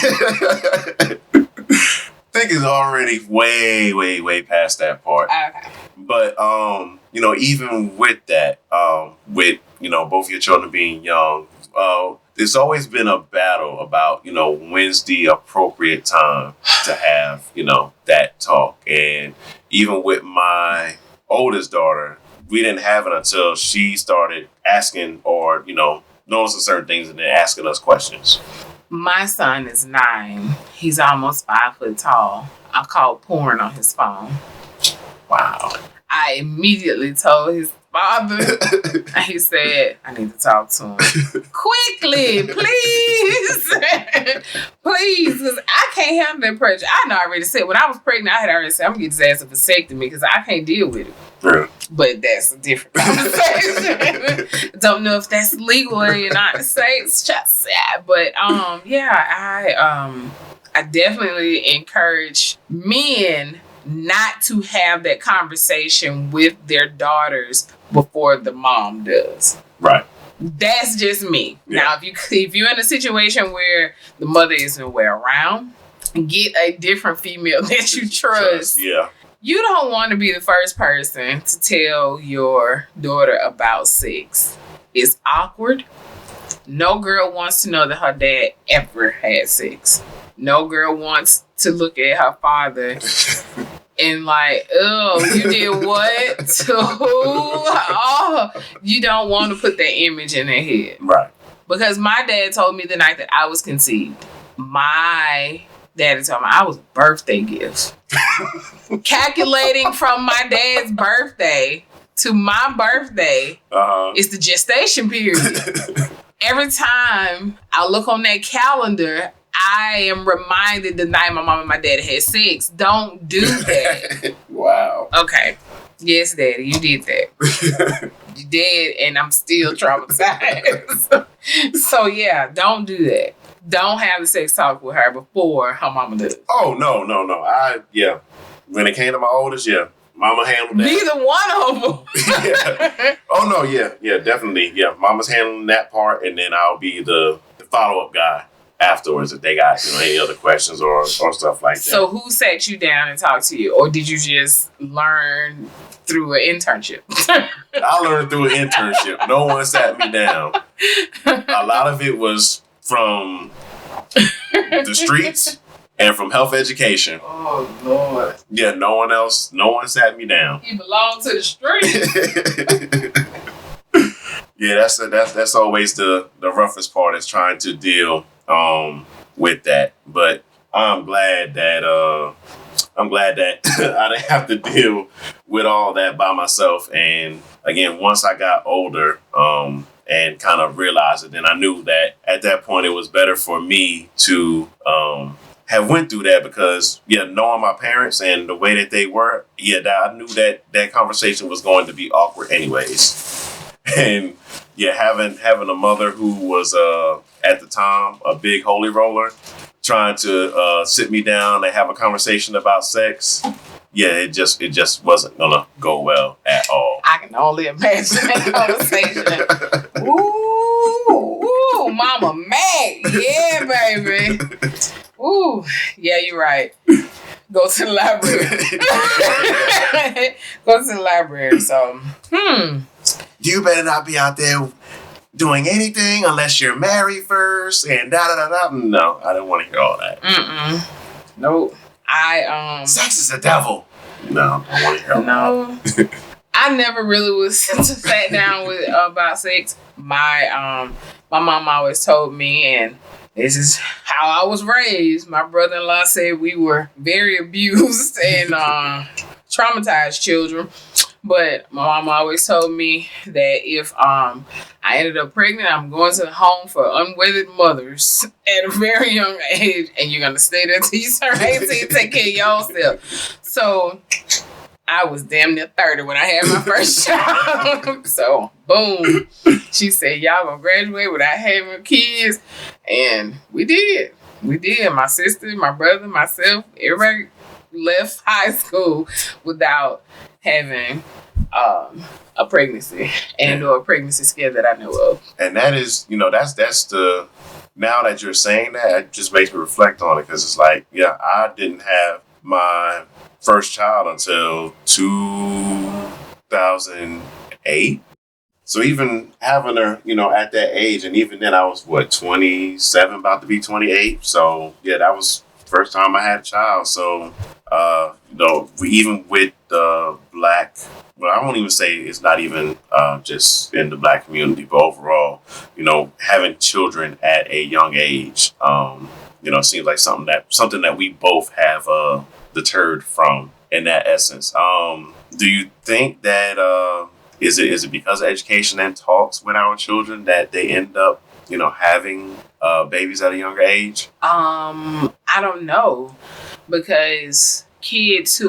I think it's already way, way, way past that part. Okay. But, even with that, with, both your children being young, there's always been a battle about, when's the appropriate time to have, that talk. And even with my oldest daughter, we didn't have it until she started asking or, noticing certain things and then asking us questions. My son is 9. He's almost 5 foot tall. I called porn on his phone. Wow. I immediately told his father, and he said, I need to talk to him. Quickly, please. Please, because I can't handle that pressure. I already said, when I was pregnant, I had already said, I'm going to get his ass a vasectomy because I can't deal with it. Yeah. But that's a different conversation. Don't know if that's legal in the United States. Just sad. But I definitely encourage men not to have that conversation with their daughters before the mom does. Right. That's just me. Yeah. Now, if you're in a situation where the mother isn't around, get a different female that you trust. Yeah. You don't want to be the first person to tell your daughter about sex. It's awkward. No girl wants to know that her dad ever had sex. No girl wants to look at her father and like, oh, you did what? To who? Oh, you don't want to put that image in their head. Right. Because my dad told me the night that I was conceived, my daddy told me I was a birthday gift. Calculating from my dad's birthday to my birthday is the gestation period. Every time I look on that calendar, I am reminded the night my mom and my daddy had sex. Don't do that. Wow. Okay. Yes, Daddy, you did that. You did, and I'm still traumatized. So yeah, don't do that. Don't have the sex talk with her before her mama does. Oh, no. When it came to my oldest, mama handled that. Neither one of them. Yeah. Oh, no, yeah, definitely. Yeah, mama's handling that part, and then I'll be the follow-up guy afterwards if they got any other questions or stuff like that. So who sat you down and talked to you? Or did you just learn through an internship? I learned through an internship. No one sat me down. A lot of it was from the streets and from health education. Oh, Lord. Yeah, no one sat me down. You belong to the streets. Yeah, that's always the roughest part, is trying to deal with that. But I'm glad that I didn't have to deal with all that by myself. And again, once I got older and kind of realized it, then I knew that at that point it was better for me to have went through that, because knowing my parents and the way that they were, I knew that conversation was going to be awkward anyways. And having a mother who was at the time a big holy roller, trying to sit me down and have a conversation about sex, it just wasn't gonna go well at all. I can only imagine that conversation. Ooh, Mama Mac, yeah, baby. Ooh, yeah, you're right. Go to the library. Go to the library. So, You better not be out there doing anything unless you're married first and da-da-da-da. No, I didn't want to hear all that. Nope. Sex is the devil. No, I don't want to hear all that. I never really was sat down with about sex. My mom always told me, and this is how I was raised. My brother-in-law said we were very abused and traumatized children. But my mom always told me that if I ended up pregnant, I'm going to the home for unwedded mothers at a very young age, and you're gonna stay there till you turn 18, take care of yourself. So I was damn near 30 when I had my first child. So boom, she said, y'all gonna graduate without having kids, and we did. We did. My sister, my brother, myself, everybody left high school without having a pregnancy or a pregnancy scare that I know of. And that is, that's the, now that you're saying that, it just makes me reflect on it, because it's like, yeah, I didn't have my first child until 2008. So even having her, at that age, and even then I was 27, about to be 28. So yeah, that was the first time I had a child. So, even with the black, well, I won't even say it's not even just in the black community, but overall, having children at a young age, seems like something that we both have deterred from in that essence. Do you think that is it because of education and talks with our children that they end up having babies at a younger age? I don't know, because kids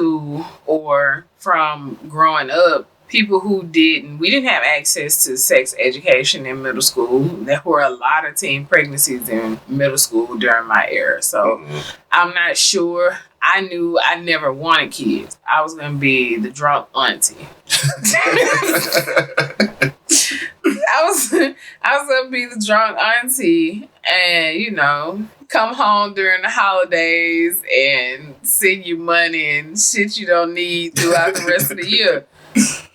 or from growing up, people who we didn't have access to sex education in middle school. There were a lot of teen pregnancies in middle school during my era. So I'm not sure. I knew I never wanted kids. I was going to be the drunk auntie. I was going to be the drunk auntie and, come home during the holidays and send you money and shit you don't need throughout the rest of the year.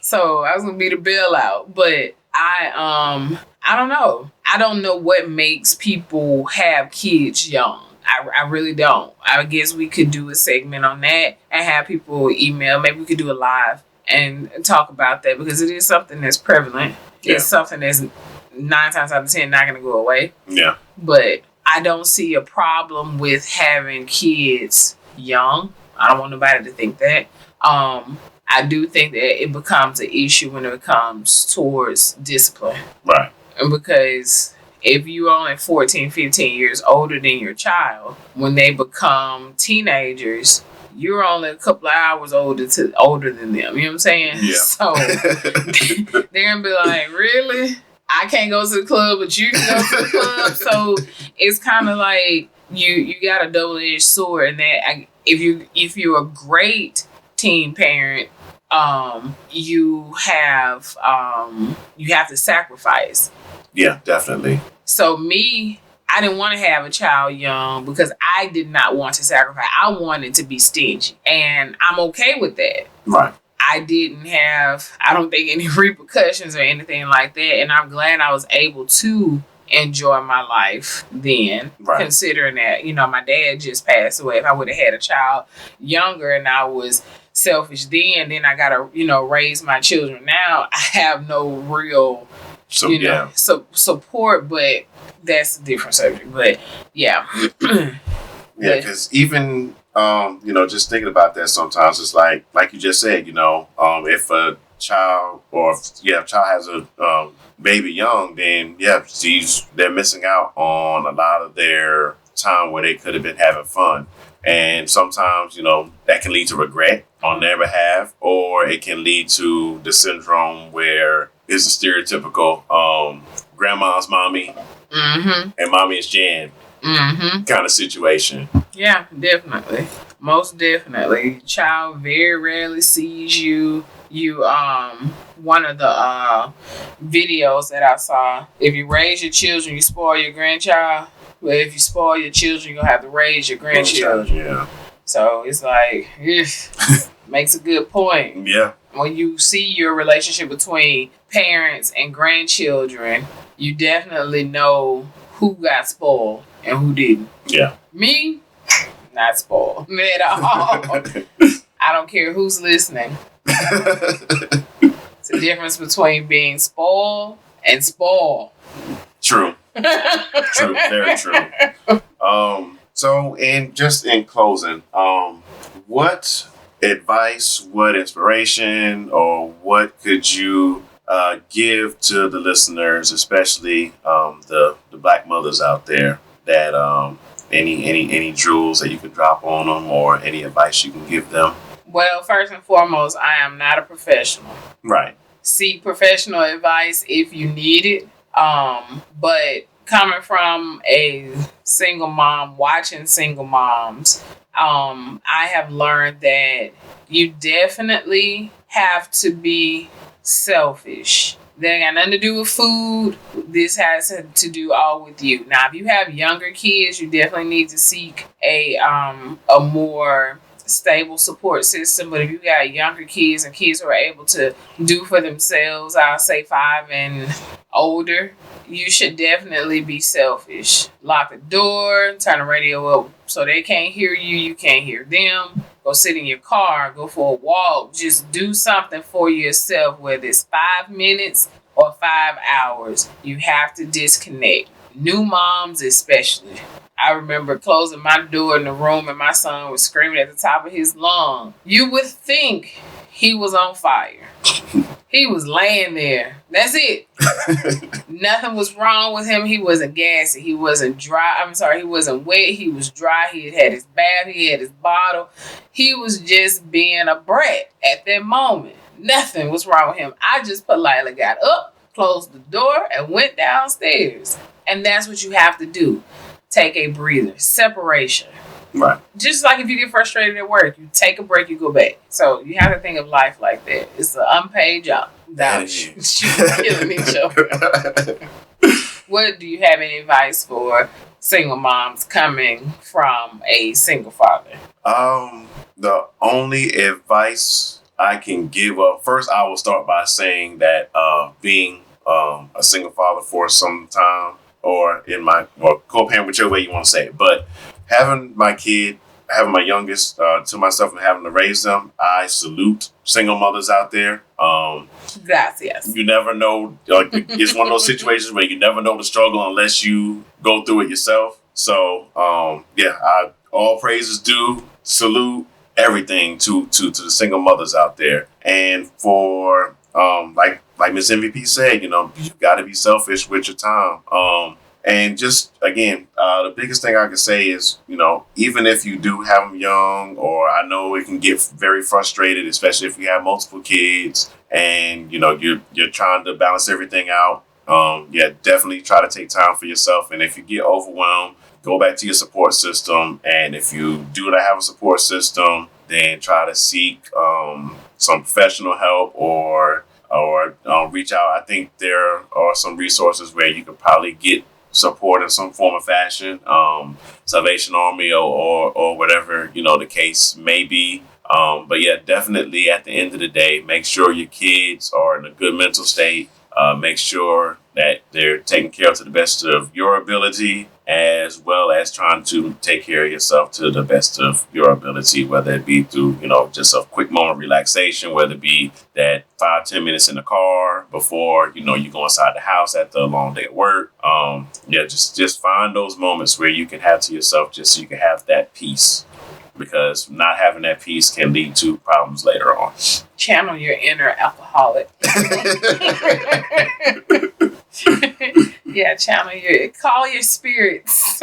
So I was going to be the bailout. But I don't know. I don't know what makes people have kids young. I really don't. I guess we could do a segment on that and have people email. Maybe we could do a live and talk about that, because it is something that's prevalent. Yeah. It's something that's 9 times out of 10 not going to go away. Yeah. But I don't see a problem with having kids young. I don't want nobody to think that. I do think that it becomes an issue when it comes towards discipline. Right. And because if you're only 14, 15 years older than your child, when they become teenagers, you're only a couple of hours older than them. You know what I'm saying? Yeah. So they're going to be like, really? I can't go to the club, but you can go to the club. So it's kind of like you got a double-edged sword. And that if you're a great teen parent, you have to sacrifice. Yeah, definitely. So I didn't want to have a child young because I did not want to sacrifice. I wanted to be stingy, and I'm okay with that. Right. I didn't have, I don't think, any repercussions or anything like that, and I'm glad I was able to enjoy my life then, right. Considering that, my dad just passed away. If I would have had a child younger and I was selfish then I gotta, raise my children now, I have no real support, but that's a different subject. But yeah. Yeah, because even just thinking about that sometimes, it's like you just said, if a child has a baby young, then they're missing out on a lot of their time where they could have been having fun. And sometimes, that can lead to regret on their behalf, or it can lead to the syndrome where it's a stereotypical grandma's mommy and mommy is Jan kind of situation. Yeah, definitely. Most definitely. Child very rarely sees you. One of the videos that I saw, if you raise your children, you spoil your grandchild. But if you spoil your children, you're going to have to raise your grandchildren. Yeah. So it's like, makes a good point. Yeah. When you see your relationship between parents and grandchildren, you definitely know who got spoiled and who didn't. Yeah. Me, not spoiled at all. I don't care who's listening. It's a difference between being spoiled and spoiled. True. True, very true. So in closing, what advice, what inspiration, or what could you give to the listeners, especially the black mothers out there, that any jewels that you could drop on them, or any advice you can give them? Well, first and foremost, I am not a professional. Right. Seek professional advice if you need it. But coming from a single mom, watching single moms, I have learned that you definitely have to be selfish. That ain't got nothing to do with food. This has to do all with you. Now, if you have younger kids, you definitely need to seek a more stable support system. But if you got younger kids and kids who are able to do for themselves, I'll say 5 and older, you should definitely be selfish. Lock the door, turn the radio up so they can't hear you, you can't hear them. Go sit in your car, go for a walk. Just do something for yourself, whether it's 5 minutes or 5 hours. You have to disconnect. New moms especially. I remember closing my door in the room and my son was screaming at the top of his lungs. You would think he was on fire. He was laying there. That's it. Nothing was wrong with him. He wasn't gassy. He wasn't dry. He wasn't wet. He was dry. He had his bath. He had his bottle. He was just being a brat at that moment. Nothing was wrong with him. I just politely got up, closed the door, and went downstairs. And that's what you have to do. Take a breather. Separation. Right. Just like if you get frustrated at work, you take a break, you go back. So you have to think of life like that. It's an unpaid job. Without killing each other. What do you have any advice for single moms coming from a single father? The only advice I can give up, first I will start by saying that being a single father for some time, or co-parent, whichever way you want to say it, but having my youngest to myself and having to raise them, I salute single mothers out there. Yes. You never know. It's one of those situations where you never know the struggle unless you go through it yourself. So, all praises due, salute everything to the single mothers out there. And for, like Miss MVP said, you got to be selfish with your time. And just, again, the biggest thing I can say is, even if you do have them young, or I know it can get very frustrated, especially if you have multiple kids and, you're trying to balance everything out. Definitely try to take time for yourself. And if you get overwhelmed, go back to your support system. And if you do not have a support system, then try to seek some professional help or reach out. I think there are some resources where you could probably get support in some form or fashion, Salvation Army or whatever, the case may be. But definitely at the end of the day, make sure your kids are in a good mental state. Make sure that they're taken care of to the best of your ability, as well as trying to take care of yourself to the best of your ability, whether it be through, just a quick moment of relaxation, whether it be that 5-10 minutes in the car before, you go inside the house after a long day at work. Just find those moments where you can have to yourself just so you can have that peace, because not having that peace can lead to problems later on. Channel your inner alcoholic. Call your spirits.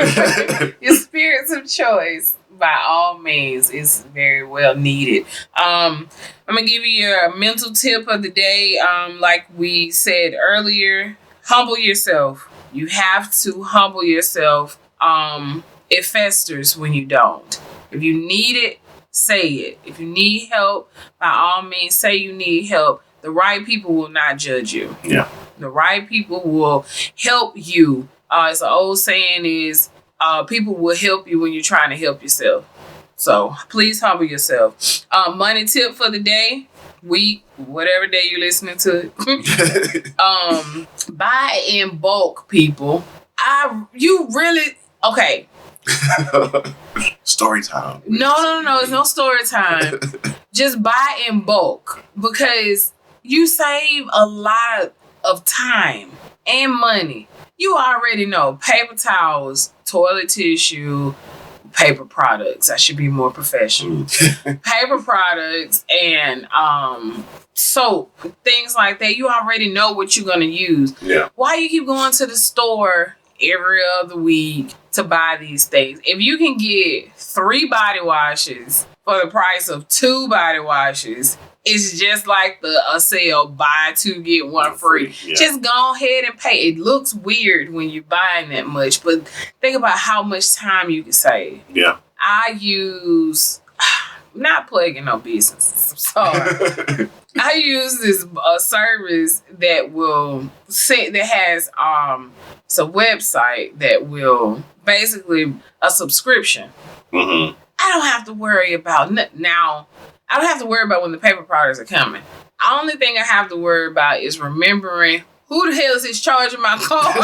Your spirits of choice, by all means, is very well needed. I'm going to give you your mental tip of the day. Like we said earlier, humble yourself. You have to humble yourself. It festers when you don't. If you need it, say it. If you need help, by all means, say you need help. The right people will not judge you. Yeah. The right people will help you. As an old saying is, people will help you when you're trying to help yourself. So please humble yourself. Money tip for the day, week, whatever day you're listening to it. Buy in bulk, people. Okay. Story time. No. It's no story time. Just buy in bulk, because you save a lot of time and money. You already know paper towels, toilet tissue, paper products. I should be more professional. Paper products and soap, things like that. You already know what you're gonna use. Yeah. Why you keep going to the store every other week to buy these things? If you can get 3 body washes for the price of 2 body washes, it's just like a sale, buy 2 get 1 free. Yeah. Just go ahead and pay. It looks weird when you're buying that much, but think about how much time you can save. Yeah. I use, not plugging no business, I'm sorry. I use this service that will say that has it's a website that will basically a subscription. Mm-hmm. I don't have to worry about now. I don't have to worry about when the paper products are coming. The only thing I have to worry about is remembering who the hell is charging my card.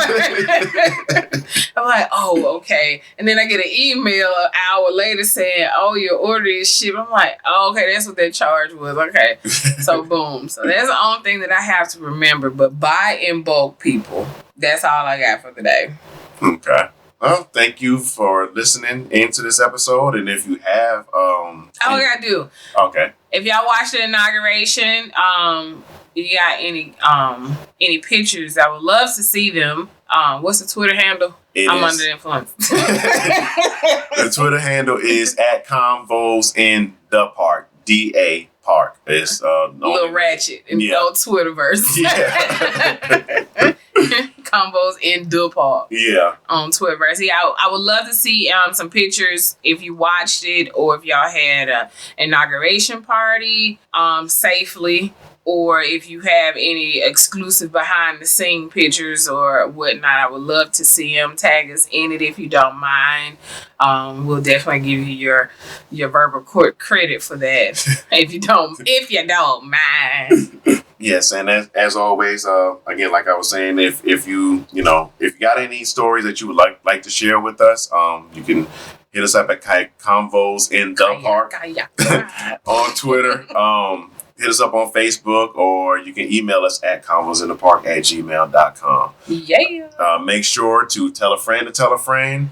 I'm like, oh, okay. And then I get an email an hour later saying, oh, your order is shipped. I'm like, oh, okay, that's what that charge was. Okay. So boom. So that's the only thing that I have to remember. But buy in bulk, people. That's all I got for today. Okay. Well, thank you for listening into this episode. And if you have I gotta do. Okay. If y'all watched the inauguration, you got any pictures, I would love to see them. What's the Twitter handle? I'm under the influence. The Twitter handle is at Convos in the Park. DA Park. It's little ratchet in the old Twitterverse. Yeah. Convos in the Park. Yeah. On Twitterverse. Yeah, I would love to see some pictures if you watched it or if y'all had an inauguration party safely. Or if you have any exclusive behind the scene pictures or whatnot, I would love to see them. Tag us in it if you don't mind. We'll definitely give you your verbal credit for that if you don't mind. Yes, and as always, again, like I was saying, if you got any stories that you would like to share with us, you can hit us up at Convos in the Park on Twitter. Hit us up on Facebook, or you can email us at convosinthepark@gmail.com. Yeah. Make sure to tell a friend to tell a friend.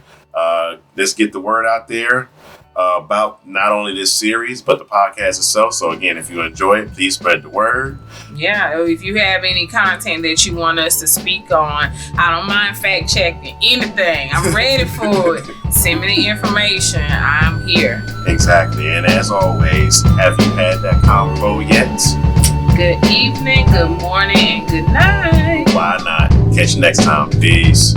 Let's get the word out there about not only this series, but the podcast itself. So again, if you enjoy it, please spread the word. Yeah, if you have any content that you want us to speak on, I don't mind fact checking anything. I'm ready for it. Send me the information. I'm here. Exactly. And as always, have you had that convo yet? Good evening, good morning, and good night. Why not? Catch you next time. Peace.